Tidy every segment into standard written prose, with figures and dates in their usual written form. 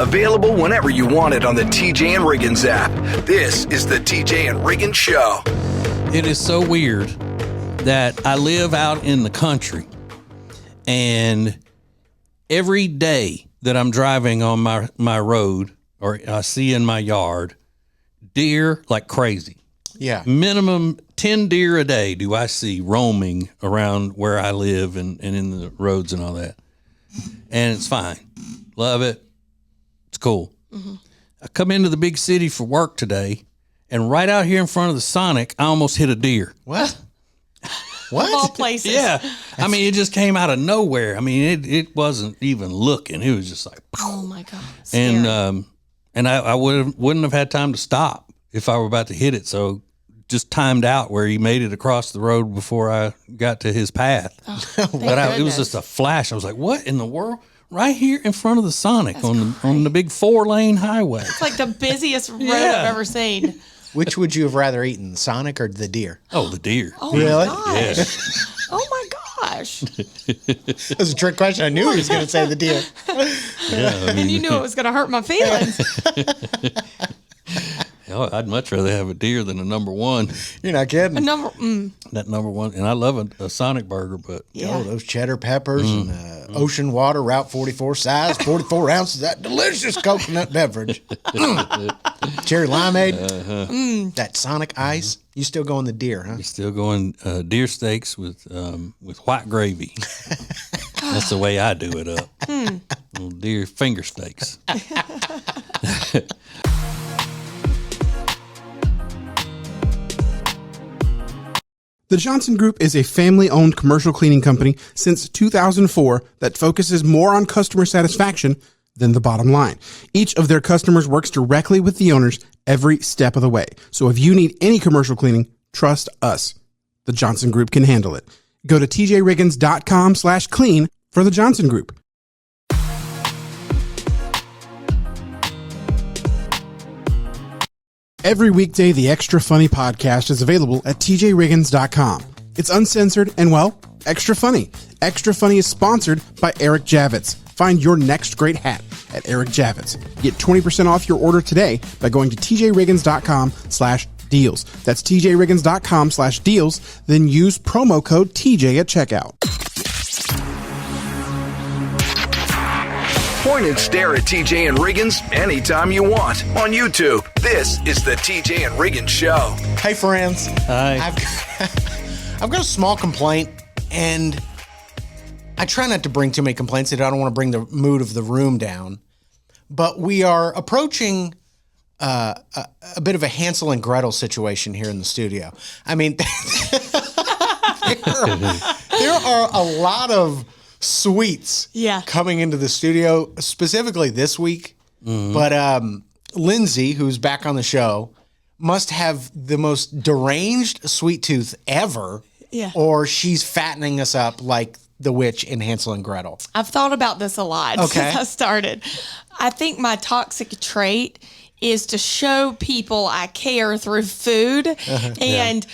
Available whenever you want it on the TJ and Riggins app. This is the TJ and Riggins Show. It is so weird that I live out in the country, and every day that I'm driving on my road or I see in my yard, deer like crazy. Yeah. Minimum 10 deer a day do I see roaming around where I live and in the roads and all that. And it's fine. Love it. It's cool. Mm-hmm. I come into the big city for work today, and right out here in front of the Sonic, I almost hit a deer. What? What? Of all places. Yeah. I mean, it just came out of nowhere. I mean, it wasn't even looking. It was just like, oh my God. Scary. And I wouldn't have had time to stop if I were about to hit it. So just timed out where he made it across the road before I got to his path. Oh, but it was just a flash. I was like, what in the world? Right here in front of the Sonic on the big 4-lane highway. It's like the busiest road I've ever seen. Which would you have rather eaten, the Sonic or the deer? Oh, the deer. Oh, really? My gosh. Yeah. Oh, my gosh. That was a trick question. I knew he was going to say the deer. Yeah, I mean, You knew it was going to hurt my feelings. I'd much rather have a deer than a number one. You're not kidding. That number one. And I love a Sonic burger, but Oh, those cheddar peppers and ocean water, Route 44 size, 44 ounces, that delicious coconut beverage. Cherry limeade, that Sonic ice. You still going the deer, huh? you're still going deer steaks with white gravy. That's the way I do it up. Little deer finger steaks. The Johnson Group is a family-owned commercial cleaning company since 2004 that focuses more on customer satisfaction than the bottom line. Each of their customers works directly with the owners every step of the way. So if you need any commercial cleaning, trust us. The Johnson Group can handle it. Go to tjriggins.com/clean for the Johnson Group. Every weekday, the Extra Funny podcast is available at tjriggins.com. It's uncensored and, well, extra funny. Extra Funny is sponsored by Eric Javits. Find your next great hat at Eric Javits. Get 20% off your order today by going to tjriggins.com/deals. That's tjriggins.com/deals. Then use promo code TJ at checkout. Point and stare at TJ and Riggins anytime you want on YouTube. This is the TJ and Riggins Show. Hey, friends. Hi. I've got a small complaint, and I try not to bring too many complaints. I don't want to bring the mood of the room down. But we are approaching a bit of a Hansel and Gretel situation here in the studio. I mean, there are a lot of sweets coming into the studio, specifically this week. Mm-hmm. But Lindsay, who's back on the show, must have the most deranged sweet tooth ever. Yeah. Or she's fattening us up like the witch in Hansel and Gretel. I've thought about this a lot since I started. I think my toxic trait is to show people I care through food. And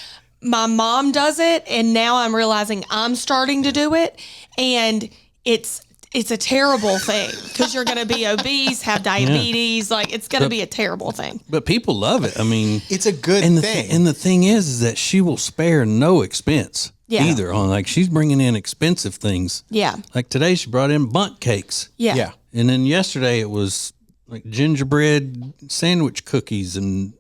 my mom does it, and now I'm realizing I'm starting to do it. And it's a terrible thing because you're going to be obese, have diabetes. Like, it's going to be a terrible thing. But people love it. I mean, it's a good thing. And the thing is that she will spare no expense either. On like, she's bringing in expensive things. Yeah. Like today she brought in bundt cakes. Yeah. And then yesterday it was like gingerbread sandwich cookies and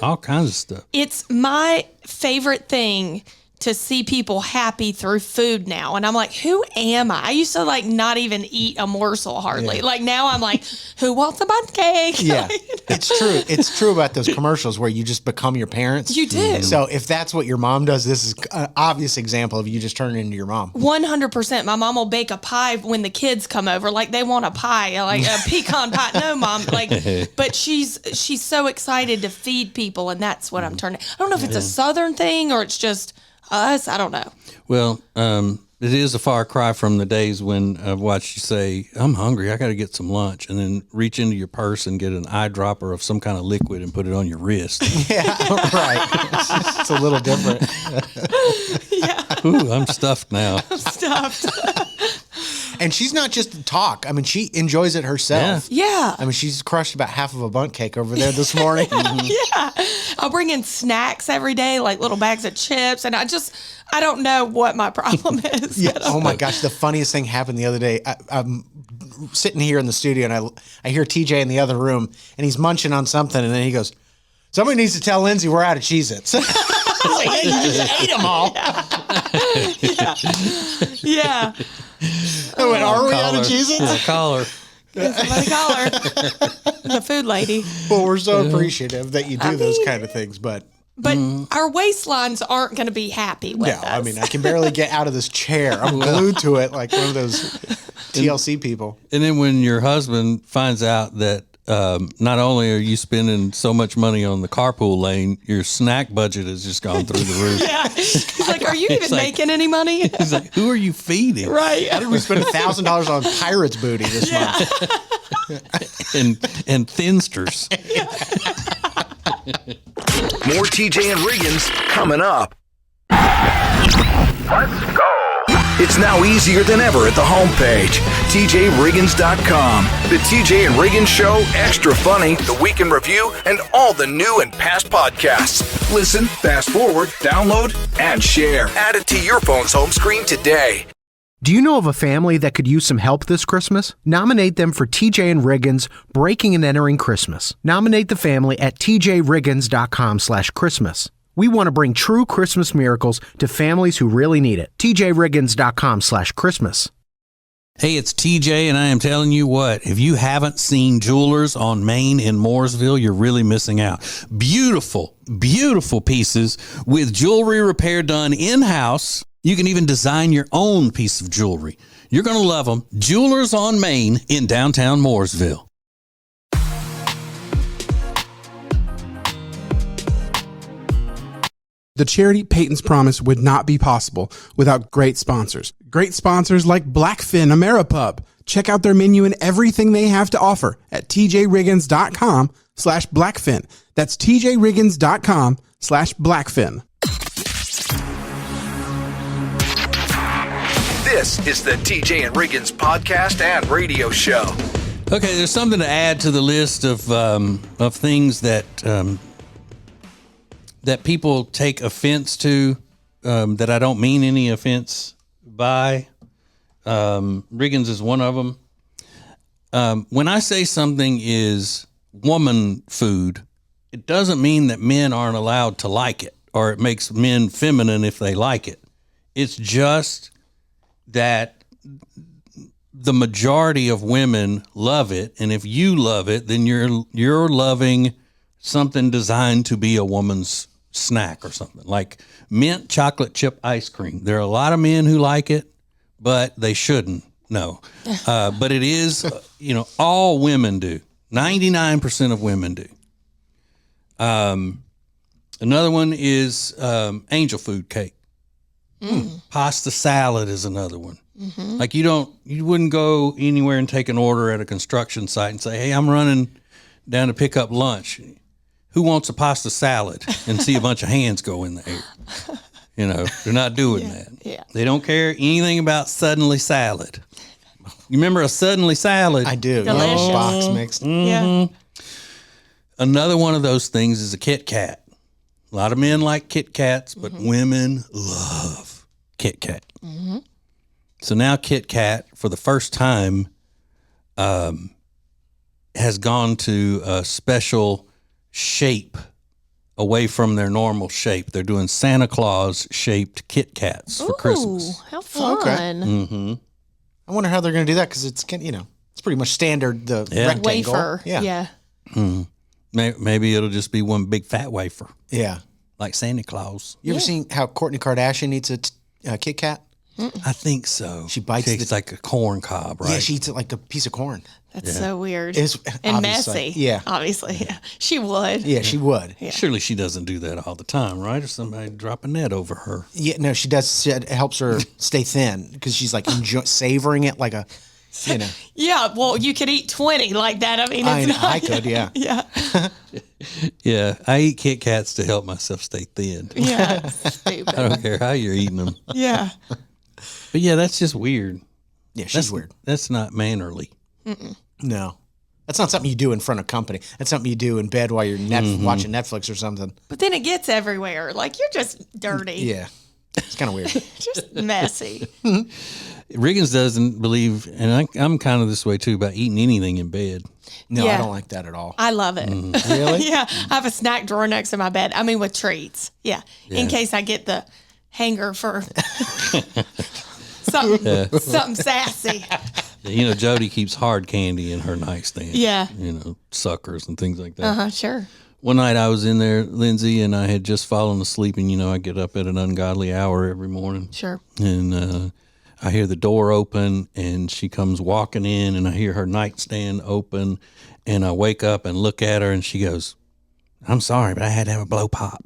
all kinds of stuff. It's my favorite thing to see people happy through food now. And I'm like, who am I? I used to like not even eat a morsel hardly. Yeah. Like now I'm like, who wants a bundt cake? Yeah, it's true. It's true about those commercials where you just become your parents. You do. So if that's what your mom does, this is an obvious example of you just turning into your mom. 100%. My mom will bake a pie when the kids come over. Like they want a pie, like a pecan pie. No, mom. Like, but she's so excited to feed people. And that's what I'm turning. I don't know if it's a Southern thing or it's just us, I don't know. Well, it is a far cry from the days when I've watched you say, I'm hungry, I got to get some lunch, and then reach into your purse and get an eyedropper of some kind of liquid and put it on your wrist. Yeah, right. It's a little different. Yeah. Ooh, I'm stuffed now. I'm stuffed. And she's not just to talk. I mean, she enjoys it herself. Yeah. I mean, she's crushed about half of a bundt cake over there this morning. Yeah. I'll bring in snacks every day, like little bags of chips. And I don't know what my problem is. Yeah. Oh my gosh. The funniest thing happened the other day. I'm sitting here in the studio and I hear TJ in the other room and he's munching on something. And then he goes, somebody needs to tell Lindsay we're out of Cheez-Its. I was like, hey, you just ate them all. Yeah. I went, are we out of Cheez-Its? Call her. Somebody call her. The food lady. Well, we're so appreciative that you do those kind of things, but our waistlines aren't going to be happy with us. I mean, I can barely get out of this chair. I'm glued to it like one of those TLC people. And then when your husband finds out that not only are you spending so much money on the carpool lane, your snack budget has just gone through the roof. Yeah. He's like, are you even making any money? He's like, who are you feeding? Right. How did we spend $1,000 on Pirates booty this month? and Thinsters. More TJ and Riggins coming up. Let's go. It's now easier than ever at the homepage, TJRiggins.com. The TJ and Riggins Show, Extra Funny, The Week in Review, and all the new and past podcasts. Listen, fast forward, download, and share. Add it to your phone's home screen today. Do you know of a family that could use some help this Christmas? Nominate them for TJ and Riggins Breaking and Entering Christmas. Nominate the family at TJRiggins.com/Christmas. We want to bring true Christmas miracles to families who really need it. TJRiggins.com/Christmas. Hey, it's TJ, and I am telling you what, if you haven't seen Jewelers on Main in Mooresville, you're really missing out. Beautiful, beautiful pieces with jewelry repair done in-house. You can even design your own piece of jewelry. You're going to love them. Jewelers on Main in downtown Mooresville. The charity Peyton's Promise would not be possible without great sponsors. Great sponsors like Blackfin Ameripub. Check out their menu and everything they have to offer at tjriggins.com/Blackfin. That's tjriggins.com/Blackfin. This is the TJ and Riggins podcast and radio show. Okay, there's something to add to the list of things that that people take offense to, that I don't mean any offense by. Riggins is one of them. When I say something is woman food, it doesn't mean that men aren't allowed to like it or it makes men feminine if they like it. It's just that the majority of women love it, and if you love it, then you're loving something designed to be a woman's snack or something, like mint chocolate chip ice cream. There are a lot of men who like it, but they shouldn't. No, but it is, all women do. 99% of women do. Another one is angel food cake. Pasta salad is another one. Mm-hmm. Like you wouldn't go anywhere and take an order at a construction site and say, hey, I'm running down to pick up lunch. Who wants a pasta salad? And see a bunch of hands go in the air. They're not doing that. Yeah. They don't care anything about suddenly salad. You remember a suddenly salad? I do. Delicious. Box mixed. Yeah. Another one of those things is a Kit Kat. A lot of men like Kit Kats, but women love Kit Kat. Mm-hmm. So now Kit Kat, for the first time, has gone to a special shape away from their normal shape. They're doing Santa Claus shaped Kit Kats for Christmas. How fun. Okay. Mm-hmm. I wonder how they're going to do that because it's pretty much standard, the rectangle. Wafer. Yeah. Mm-hmm. Maybe it'll just be one big fat wafer. Yeah. Like Santa Claus. You ever seen how Kourtney Kardashian eats a Kit Kat? I think so. She bites It's like a corn cob, right? Yeah, she eats it like a piece of corn. That's so weird. It's and obviously, messy. yeah. Obviously. Yeah. She would. Yeah, she would. Yeah. Surely she doesn't do that all the time, right? Or somebody drop a net over her. Yeah, no, she does. It helps her stay thin because she's like savoring it like a, Yeah, well, you could eat 20 like that. I mean, it's I could, yeah. Yeah. Yeah, I eat Kit Kats to help myself stay thin. Yeah. Stupid. I don't care how you're eating them. Yeah. But yeah, that's just weird. Yeah, she's weird. That's not mannerly. No. That's not something you do in front of company. That's something you do in bed while you're watching Netflix or something. But then it gets everywhere. Like, you're just dirty. Yeah. It's kind of weird. Just messy. Riggins doesn't believe, and I'm kind of this way too, about eating anything in bed. No, Yeah. I don't like that at all. I love it. Really? Yeah. I have a snack drawer next to my bed. I mean, with treats. Yeah. In case I get the hanger for something sassy. You know, Jody keeps hard candy in her nightstand. Yeah. You know, suckers and things like that. Sure. One night I was in there, Lindsay, and I had just fallen asleep, and, you know, I get up at an ungodly hour every morning. Sure. And I hear the door open, and she comes walking in, and I hear her nightstand open, and I wake up and look at her, and she goes, "I'm sorry, but I had to have a blow pop."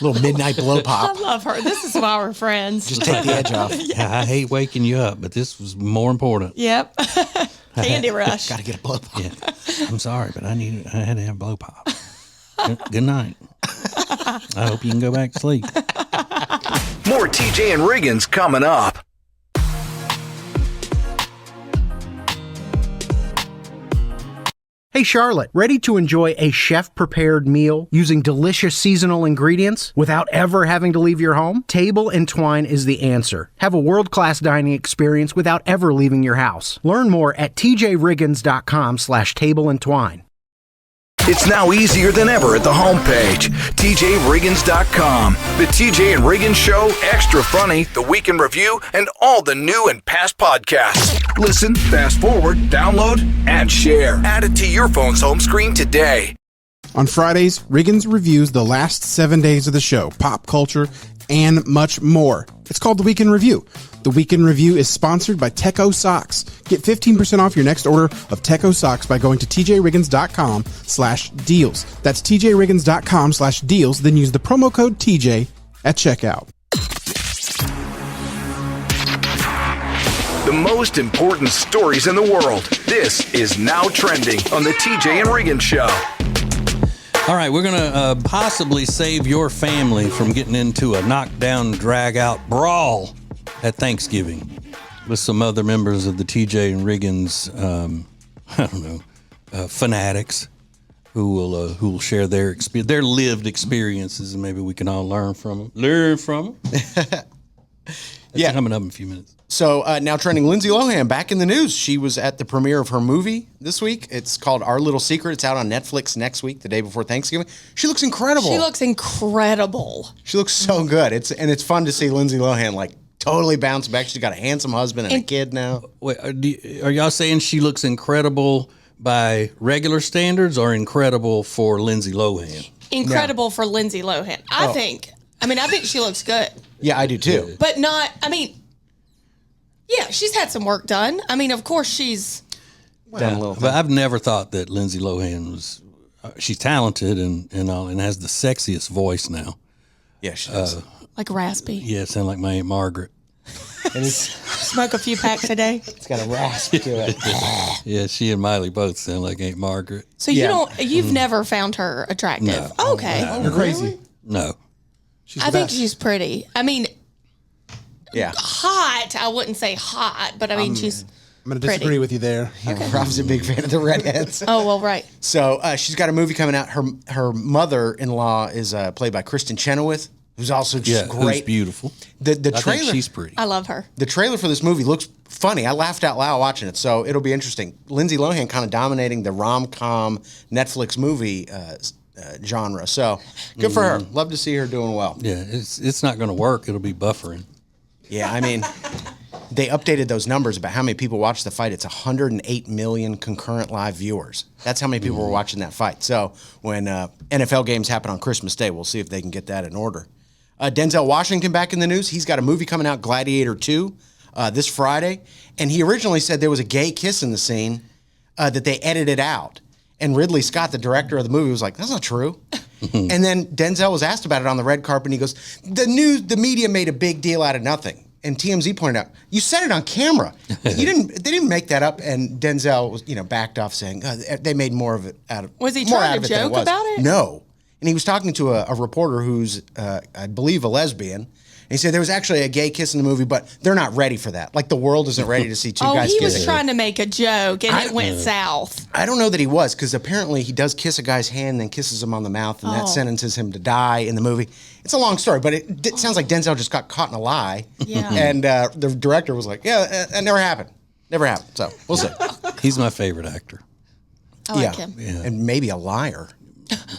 Little midnight blow I pop. love her. This is why we're friends. Just take the edge off. Yeah, I hate waking you up, but this was more important. Yep. Candy rush. Got to get a blow pop. Yeah, I'm sorry, but I had to have a blow pop. Good night. I hope you can go back to sleep. More TJ and Riggins coming up. Hey Charlotte, ready to enjoy a chef-prepared meal using delicious seasonal ingredients without ever having to leave your home? Table and Twine is the answer. Have a world-class dining experience without ever leaving your house. Learn more at tjriggins.com/tableandtwine. It's now easier than ever at the homepage, tjriggins.com. The TJ and Riggins Show, Extra Funny, The Week in Review, and all the new and past podcasts. Listen, fast forward, download, and share. Add it to your phone's home screen today. On Fridays, Riggins reviews the last 7 days of the show, pop culture, and much more. It's called The Week in Review. The Week in Review is sponsored by Techo Socks. Get 15% off your next order of Techo Socks by going to tjriggins.com/deals. That's tjriggins.com/deals. Then use the promo code TJ at checkout. The most important stories in the world. This is Now Trending on the TJ and Riggins Show. All right, we're going to possibly save your family from getting into a knockdown, drag-out brawl at Thanksgiving with some other members of the TJ and Riggins, fanatics who will share their lived experiences, and maybe we can all learn from them. Yeah. Coming up in a few minutes. So now trending, Lindsay Lohan back in the news. She was at the premiere of her movie this week. It's called Our Little Secret. It's out on Netflix next week, the day before Thanksgiving. She looks incredible. She looks incredible. She looks so good. It's fun to see Lindsay Lohan like totally bounce back. She's got a handsome husband and a kid now. Wait, are y'all saying she looks incredible by regular standards or incredible for Lindsay Lohan? Incredible for Lindsay Lohan. I think she looks good. Yeah, I do too. But not, yeah, she's had some work done. Of course she's Done a little But I've never thought that Lindsay Lohan was. She's talented and all, and has the sexiest voice now. Yeah, she does. like raspy. Yeah, it sounds like my Aunt Margaret. And Smoke a few packs a day. it's got a rasp to it. Yeah, she and Miley both sound like Aunt Margaret. So Yeah. you've never found her attractive. No. Okay. You're crazy. No. She's I the think best. she's pretty. Yeah. Hot. I wouldn't say hot, but she's. I'm going to disagree with you there. Rob's a big fan of the redheads. Oh well, right. So she's got a movie coming out. Her mother-in-law is played by Kristen Chenoweth, who's also just great. Who's beautiful. The I trailer. think she's pretty. I love her. The trailer for this movie looks funny. I laughed out loud watching it, so it'll be interesting. Lindsay Lohan kind of dominating the rom-com Netflix movie genre. So good for her. Love to see her doing well. Yeah, it's not going to work. It'll be buffering. Yeah, they updated those numbers about how many people watched the fight. It's 108 million concurrent live viewers. That's how many people were watching that fight. So when NFL games happen on Christmas Day, we'll see if they can get that in order. Denzel Washington back in the news. He's got a movie coming out, Gladiator 2, this Friday. And he originally said there was a gay kiss in the scene that they edited out. And Ridley Scott, the director of the movie, was like, that's not true. And then Denzel was asked about it on the red carpet, and he goes, the media made a big deal out of nothing. And TMZ pointed out, you said it on camera. They didn't make that up. And Denzel was, backed off saying, they made more of it out of. Was he more trying out to of it than joke about it? No. And he was talking to a reporter who's, I believe, a lesbian. he said there was actually a gay kiss in the movie, but they're not ready for that. Like the world isn't ready to see two guys he kissing. was trying to make a joke, and it went south. I don't know that he was, because apparently he does kiss a guy's hand and then kisses him on the mouth, and that sentences him to die in the movie. It's a long story, but it sounds like Denzel just got caught in a lie. Yeah. And the director was like, yeah, that never happened. Never happened. So we'll see. He's my favorite actor. I like him. Yeah. And maybe a liar.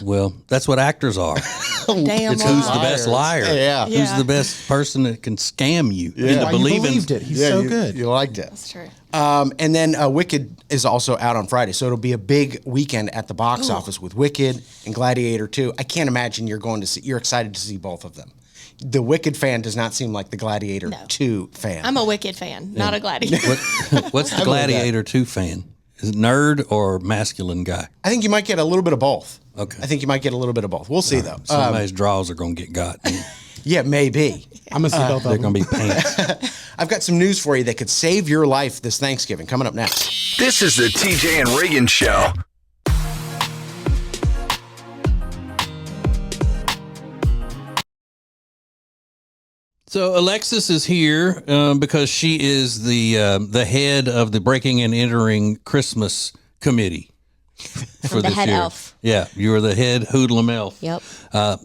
Well, that's what actors are. Damn It's who's the best liar. Yeah. Who's the best person that can scam you into You believing. believed it. He's so good. You liked it. That's true. And then Wicked is also out on Friday, so it'll be a big weekend at the box office with Wicked and Gladiator 2. I can't imagine you're excited to see both of them. The Wicked fan does not seem like the Gladiator 2 fan. I'm a Wicked fan, not a Gladiator. What's the Gladiator 2 fan? Is it nerd or masculine guy? I think you might get a little bit of both. Okay. I think you might get a little bit of both. We'll see, though. Somebody's draws are going to get got. Yeah, maybe. I'm going to see both They're of them. going to be pants. I've got some news for you that could save your life this Thanksgiving. Coming up next. This is the TJ and Riggins Show. So Alexis is here because she is the head of the Breaking and Entering Christmas Committee for the this head year. elf. Yeah, you're the head hoodlum elf. Yep.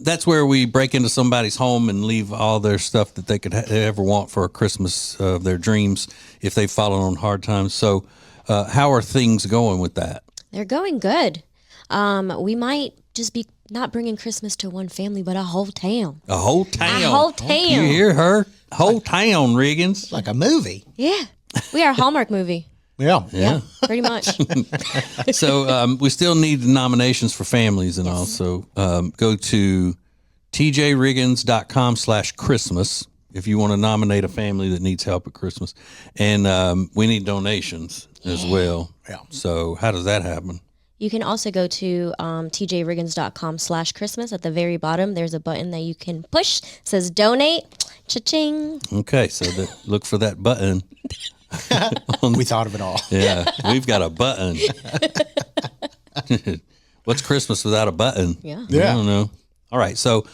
That's where we break into somebody's home and leave all their stuff that they could ever want for a Christmas of their dreams if they've fallen on hard times. So how are things going with that? They're going good. We might just be not bringing Christmas to one family, but a whole town. A whole town. A whole town. You hear her? Whole town, Riggins. Like a movie. Yeah. We are a Hallmark movie. Yeah. Yeah. Pretty much. So we still need nominations for families and all. So go to tjriggins.com/Christmas if you want to nominate a family that needs help at Christmas. And we need donations as well. Yeah. So how does that happen? You can also go to tjriggins.com/Christmas. At the very bottom, there's a button that you can push. It says donate. Cha-ching. Okay, so look for that button. We thought of it all. Yeah, we've got a button. What's Christmas without a button? Yeah. I don't know. All right, so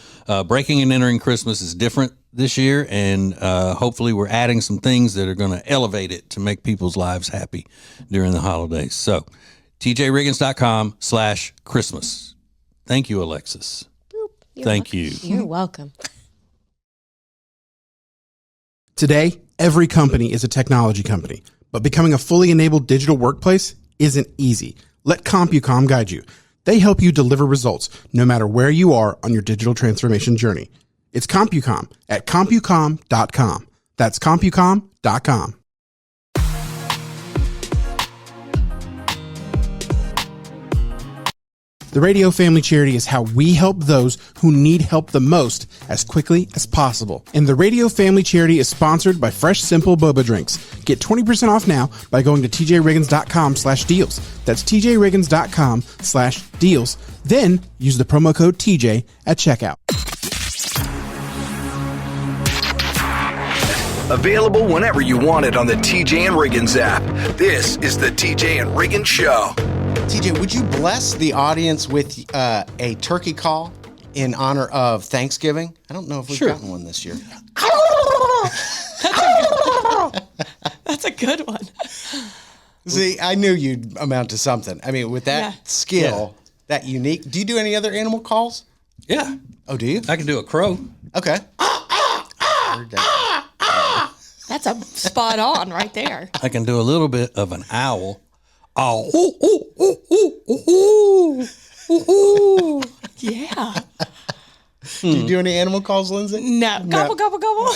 Breaking and Entering Christmas is different this year, and hopefully we're adding some things that are going to elevate it to make people's lives happy during the holidays. So tjriggins.com/Christmas. Thank you, Alexis. Thank you. You're welcome. Today, every company is a technology company, but becoming a fully enabled digital workplace isn't easy. Let CompuCom guide you. They help you deliver results no matter where you are on your digital transformation journey. It's CompuCom at CompuCom.com. That's CompuCom.com. The Radio Family Charity is how we help those who need help the most as quickly as possible. And the Radio Family Charity is sponsored by Fresh Simple Boba Drinks. Get 20% off now by going to tjriggins.com/deals. That's tjriggins.com/deals. Then use the promo code TJ at checkout. Available whenever you want it on the TJ and Riggins app. This is the TJ and Riggins Show. TJ, would you bless the audience with a turkey call in honor of Thanksgiving? I don't know if we've gotten one this year. That's a good one. See, I knew you'd amount to something. I mean, with that skill, that unique. Do you do any other animal calls? Yeah, Oh, do you? I can do a crow. Okay. That's a spot on right there. I can do a little bit of an owl. Oh, ooh, ooh, ooh, ooh, ooh, ooh, ooh. Yeah. Do you do any animal calls, Lindsay? No. Gobble, gobble, gobble.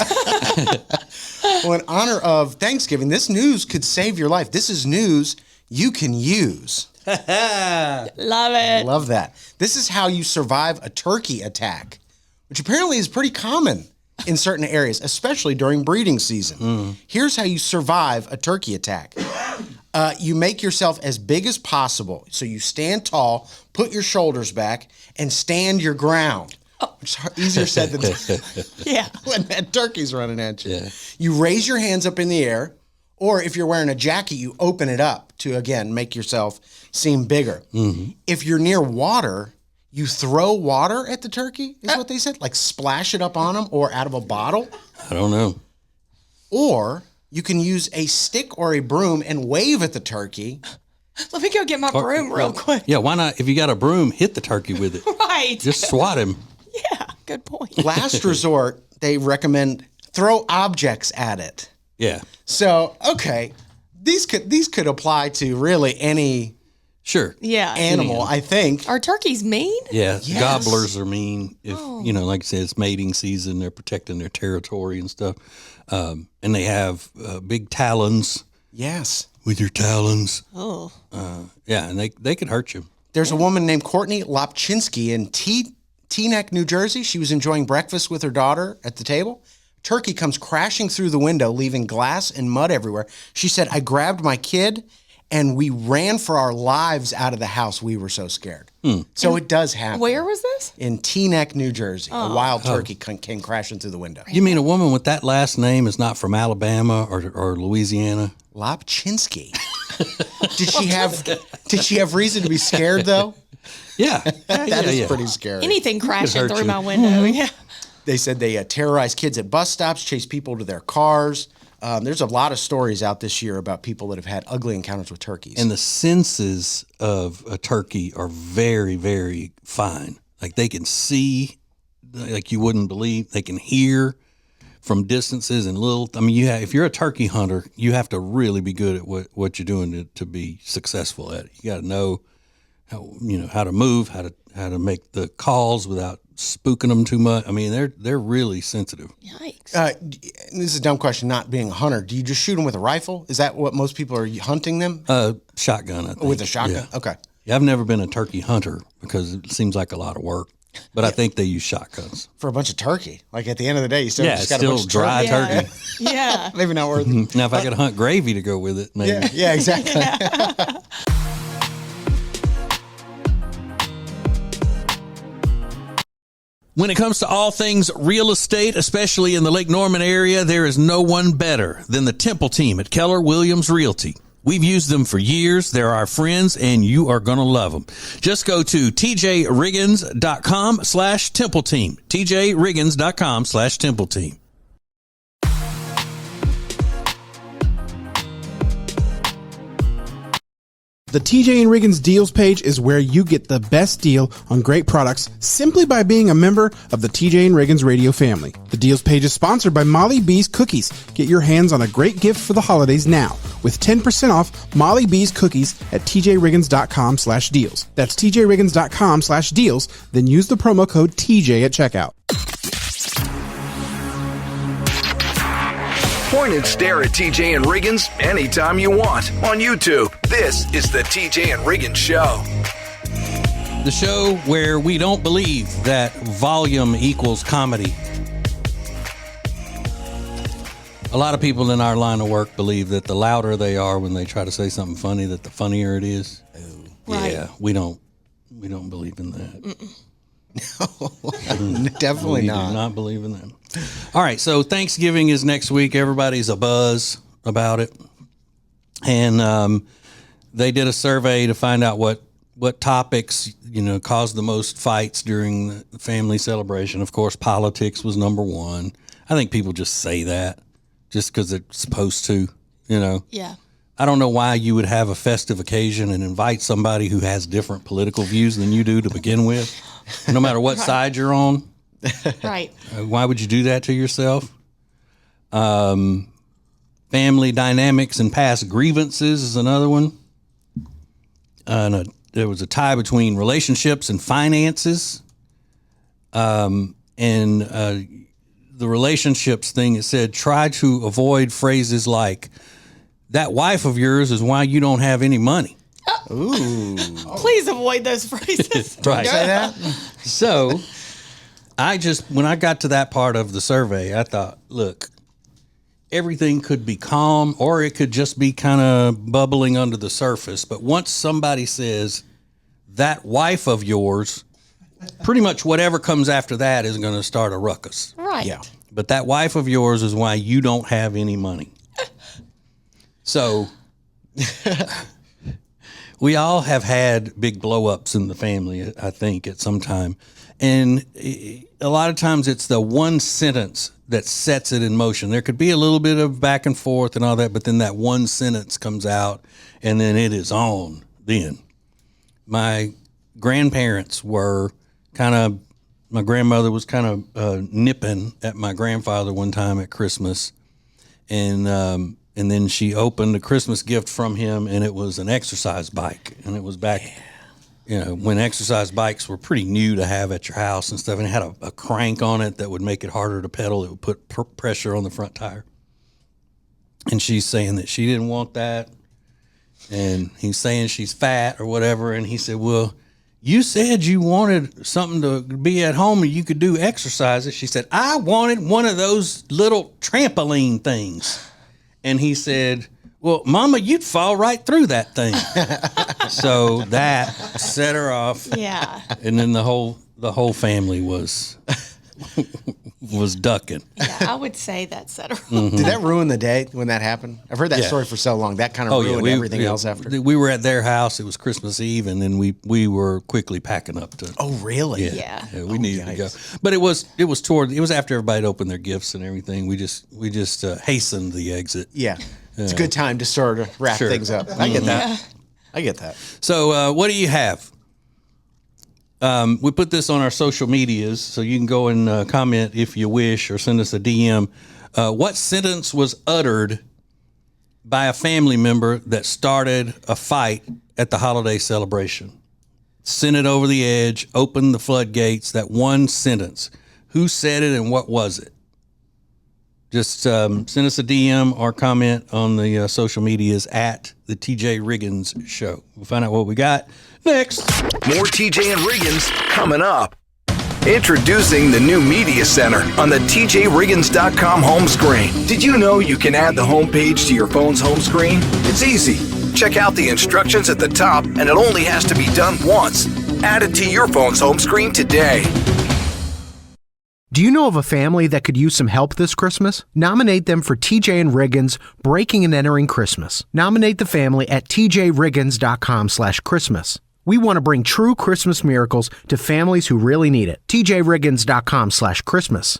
Well, in honor of Thanksgiving, this news could save your life. This is news you can use. Love it. Love that. This is how you survive a turkey attack, which apparently is pretty common in certain areas, especially during breeding season. Here's how you survive a turkey attack. You make yourself as big as possible. So you stand tall, put your shoulders back, and stand your ground. Which is easier said than done Yeah. when that turkey's running at you. Yeah. You raise your hands up in the air, or if you're wearing a jacket, you open it up to, again, make yourself seem bigger. If you're near water, You throw water at the turkey, is what they said. Like splash it up on them or out of a bottle. I don't know. Or you can use a stick or a broom and wave at the turkey. Let me go get my broom real quick. Yeah, why not? If you got a broom, hit the turkey with it. Right. Just swat him. Yeah, good point. Last resort, they recommend throw objects at it. Yeah. So, okay, these could apply to really any Sure. Yeah. animal, I think. Are turkeys mean? Yeah. Yes. Gobblers are mean. If, like I said, it's mating season, they're protecting their territory and stuff. And they have big talons. Yes. With your talons. Oh. Yeah, and they could hurt you. There's a woman named Courtney Lopchinsky in Teaneck, New Jersey. She was enjoying breakfast with her daughter at the table. Turkey comes crashing through the window, leaving glass and mud everywhere. She said, I grabbed my kid and we ran for our lives out of the house. We were so scared. So it does happen. Where was this? In Teaneck, New Jersey. A wild turkey came crashing through the window. You mean a woman with that last name is not from Alabama or Louisiana? Lopchinsky. Did she have reason to be scared though? Yeah. That is pretty scary. Anything crashing hurt through you. my window. Yeah. They said they terrorize kids at bus stops, chase people to their cars. There's a lot of stories out this year about people that have had ugly encounters with turkeys. And the senses of a turkey are very, very fine. Like they can see, like you wouldn't believe. They can hear from distances and little. I mean, if you're a turkey hunter, you have to really be good at what you're doing to be successful at it. You got to know how to move, how to make the calls without spooking them too much. I mean, they're really sensitive. Yikes. This is a dumb question, not being a hunter. Do you just shoot them with a rifle? Is that what most people are hunting them? Shotgun, I think. With a shotgun? Yeah. Okay. Yeah, I've never been a turkey hunter because it seems like a lot of work. But I think they use shotguns. For a bunch of turkey. Like at the end of the day, you still Yeah, just it's got a bunch still of dry turkey. turkey. Yeah. Maybe not worth it. Now, if I could hunt gravy to go with it, maybe. Yeah, exactly. When it comes to all things real estate, especially in the Lake Norman area, there is no one better than the Temple team at Keller Williams Realty. We've used them for years. They're our friends, and you are going to love them. Just go to tjriggins.com/Temple Team. tjriggins.com/Temple Team. The TJ and Riggins deals page is where you get the best deal on great products simply by being a member of the TJ and Riggins radio family. The deals page is sponsored by Molly B's Cookies. Get your hands on a great gift for the holidays now with 10% off Molly B's Cookies at tjriggins.com/deals. That's tjriggins.com/deals. Then use the promo code TJ at checkout. Point and stare at TJ and Riggins anytime you want on YouTube. This is the TJ and Riggins Show. The show where we don't believe that volume equals comedy. A lot of people in our line of work believe that the louder they are when they try to say something funny, that the funnier it is. Right. Yeah, we don't believe in that. Definitely We not. do not believe in that. All right, so Thanksgiving is next week. Everybody's abuzz about it. And they did a survey to find out what topics, caused the most fights during the family celebration. Of course, politics was number one. I think people just say that just because they're supposed to, Yeah. I don't know why you would have a festive occasion and invite somebody who has different political views than you do to begin with, no matter what side you're on. Right. Why would you do that to yourself? Family dynamics and past grievances is another one. There was a tie between relationships and finances. The relationships thing, it said, try to avoid phrases like, that wife of yours is why you don't have any money. Ooh. Please avoid those phrases. Right. Say that? So when I got to that part of the survey, I thought, look, everything could be calm or it could just be kind of bubbling under the surface. But once somebody says that wife of yours, pretty much whatever comes after that is going to start a ruckus. Right. Yeah. But that wife of yours is why you don't have any money. So We all have had big blow-ups in the family, I think, at some time. And a lot of times it's the one sentence that sets it in motion. There could be a little bit of back and forth and all that, but then that one sentence comes out, and then it is on then. My grandparents were my grandmother was kind of nipping at my grandfather one time at Christmas. And then she opened a Christmas gift from him, and it was an exercise bike. And it was back, when exercise bikes were pretty new to have at your house and stuff. And it had a crank on it that would make it harder to pedal. It would put pressure on the front tire. And she's saying that she didn't want that. And he's saying she's fat or whatever. And he said, well, you said you wanted something to be at home and you could do exercises. She said, I wanted one of those little trampoline things. And he said, well, Mama, you'd fall right through that thing. So that set her off. Yeah. And then the whole family was ducking. Yeah, I would say that set her off. Did that ruin the day when that happened? I've heard that story for so long. That kind of ruined everything else after. We were at their house. It was Christmas Eve, and then we were quickly packing up to. Oh, really? Yeah. We needed to go, but it was after everybody had opened their gifts and everything. We just hastened the exit. Yeah. It's a good time to sort of wrap things up. I get that. Yeah. I get that. So, what do you have? We put this on our social medias, so you can go and comment if you wish, or send us a DM. What sentence was uttered by a family member that started a fight at the holiday celebration? Sent it over the edge, opened the floodgates, that one sentence. Who said it and what was it? Just send us a DM or comment on the social medias at the TJ Riggins Show. We'll find out what we got next. More TJ and Riggins coming up. Introducing the new Media Center on the TJRiggins.com home screen. Did you know you can add the homepage to your phone's home screen? It's easy. Check out the instructions at the top, and it only has to be done once. Add it to your phone's home screen today. Do you know of a family that could use some help this Christmas? Nominate them for TJ and Riggins Breaking and Entering Christmas. Nominate the family at TJRiggins.com/Christmas. We want to bring true Christmas miracles to families who really need it. TJRiggins.com/Christmas.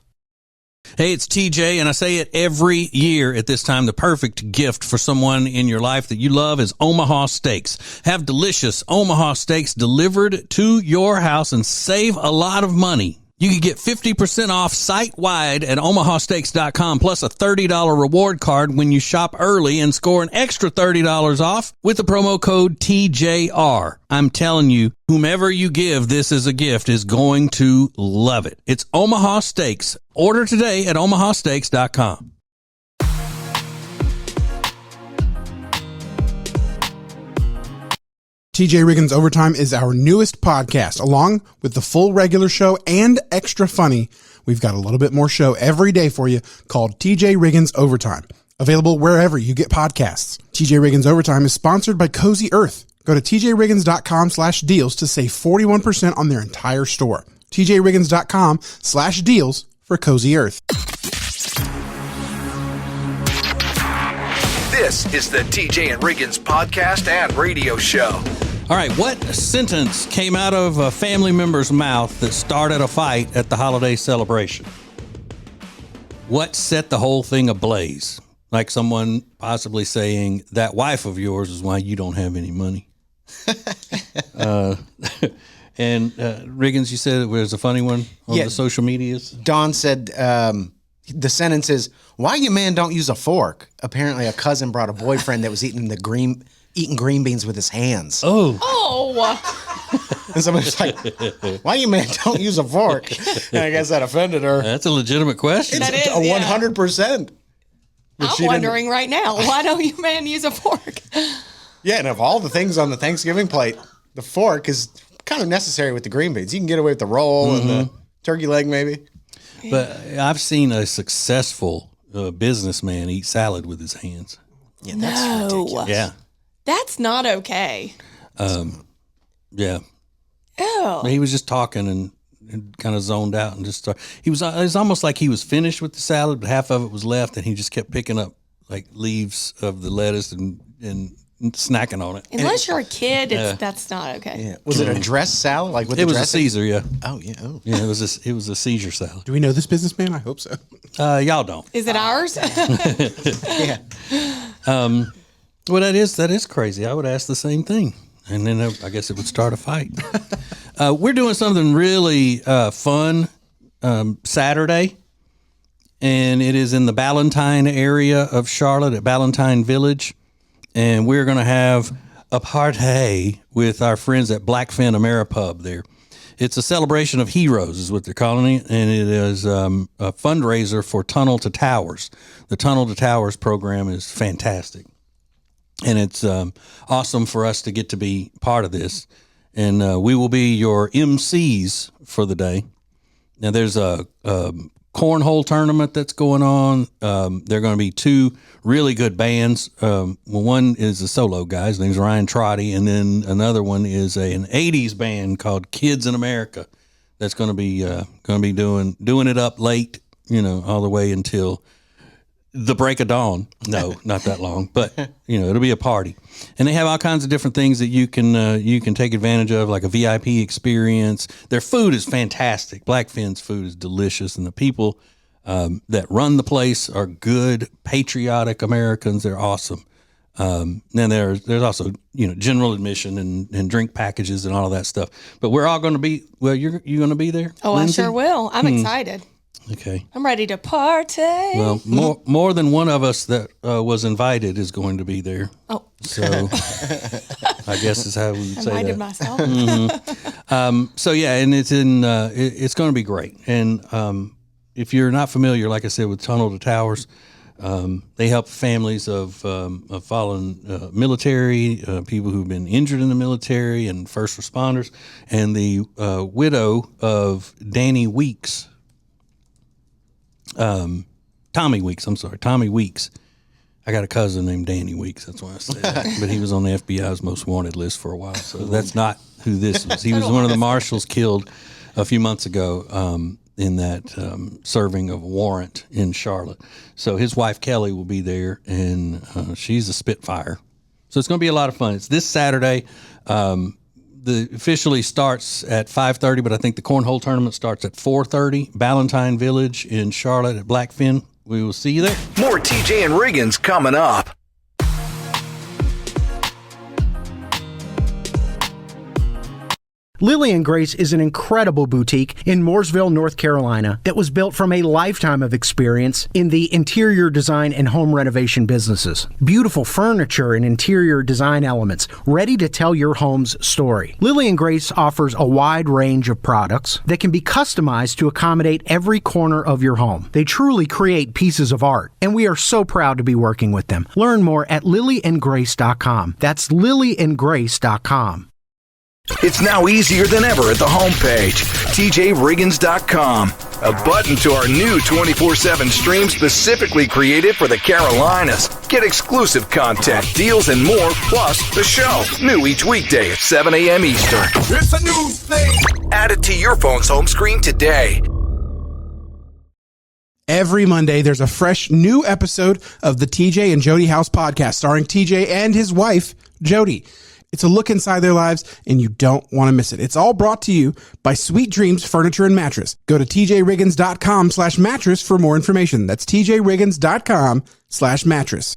Hey, it's TJ, and I say it every year at this time. The perfect gift for someone in your life that you love is Omaha Steaks. Have delicious Omaha Steaks delivered to your house and save a lot of money. You can get 50% off site-wide at omahasteaks.com, plus a $30 reward card when you shop early and score an extra $30 off with the promo code TJR. I'm telling you, whomever you give this as a gift is going to love it. It's Omaha Steaks. Order today at omahasteaks.com. TJ Riggins Overtime is our newest podcast. Along with the full regular show and extra funny, we've got a little bit more show every day for you called TJ Riggins Overtime. Available wherever you get podcasts. TJ Riggins Overtime is sponsored by Cozy Earth. Go to tjriggins.com/deals to save 41% on their entire store. tjriggins.com/deals for Cozy Earth. This is the TJ and Riggins podcast and radio show. All right, what sentence came out of a family member's mouth that started a fight at the holiday celebration? What set the whole thing ablaze? Like someone possibly saying, that wife of yours is why you don't have any money. And Riggins, you said it was a funny one on the social medias? Dawn said the sentence is, why you man don't use a fork? Apparently a cousin brought a boyfriend that was eating green beans with his hands. Oh. And somebody's like, why you man don't use a fork? And I guess that offended her. That's a legitimate question. That is, 100%. I'm wondering right now, why don't you man use a fork? Yeah, and of all the things on the Thanksgiving plate, the fork is kind of necessary with the green beans. You can get away with the roll and the turkey leg maybe. But I've seen a successful businessman eat salad with his hands. Yeah, that's ridiculous. Yeah. That's not okay. Yeah. Ew. He was just talking and kind of zoned out and just started. It was almost like he was finished with the salad, but half of it was left, and he just kept picking up like leaves of the lettuce and snacking on it. Unless you're a kid, that's not okay. Yeah. Was it a dress salad? Like with It the was a dressing? Caesar, yeah. Oh yeah. Oh. Yeah, it was a Caesar salad. Do we know this businessman? I hope so. Y'all don't. Is it ours? Yeah. Well, that is crazy. I would ask the same thing, and then I guess it would start a fight. We're doing something really fun Saturday, and it is in the Ballantine area of Charlotte at Ballantine Village, and we're going to have a party with our friends at Blackfin Ameripub there. It's a celebration of heroes is what they're calling it, and it is a fundraiser for Tunnel to Towers. The Tunnel to Towers program is fantastic. And it's awesome for us to get to be part of this. And we will be your MCs for the day. Now, there's a cornhole tournament that's going on. There are going to be two really good bands. One is a solo guy. His name's Ryan Trotty. And then another one is an 80s band called Kids in America that's going to be doing it up late, all the way until the break of dawn. No, not that long, but it'll be a party, and they have all kinds of different things that you can take advantage of, like a VIP experience. Their food is fantastic. Blackfin's food is delicious, and the people that run the place are good, patriotic Americans. They're awesome. Then there's also general admission and drink packages and all of that stuff. But we're all going to be. Well, you're going to be there. Oh, Lindsay? I sure will. I'm excited. Okay. I'm ready to party. Well, more than one of us that was invited is going to be there. Oh. So I guess is how we would say Invited that. myself. So yeah, and it's it's going to be great. And if you're not familiar, like I said, with Tunnel to Towers, they help families of fallen military, people who've been injured in the military, and first responders, and the widow of Danny Weeks. Tommy Weeks. I'm sorry, Tommy Weeks. I got a cousin named Danny Weeks. That's why I said that. But he was on the FBI's most wanted list for a while. So that's not who this was. He was one of the marshals killed a few months ago in that serving of a warrant in Charlotte. So his wife Kelly will be there, and she's a Spitfire. So it's going to be a lot of fun. It's this Saturday. The officially starts at 5:30, but I think the cornhole tournament starts at 4:30. Ballantine Village in Charlotte at Blackfin. We will see you there. More TJ and Riggins coming up. Lily and Grace is an incredible boutique in Mooresville, North Carolina that was built from a lifetime of experience in the interior design and home renovation businesses. Beautiful furniture and interior design elements ready to tell your home's story. Lily and Grace offers a wide range of products that can be customized to accommodate every corner of your home. They truly create pieces of art, and we are so proud to be working with them. Learn more at lilyandgrace.com. That's lilyandgrace.com. It's now easier than ever at the homepage, tjriggins.com. A button to our new 24/7 stream specifically created for the Carolinas. Get exclusive content, deals, and more, plus the show. New each weekday at 7 a.m. Eastern. It's a new thing. Add it to your phone's home screen today. Every Monday, there's a fresh new episode of the TJ and Jody House podcast starring TJ and his wife, Jody. It's a look inside their lives, and you don't want to miss it. It's all brought to you by Sweet Dreams Furniture and Mattress. Go to tjriggins.com/mattress for more information. That's tjriggins.com/mattress.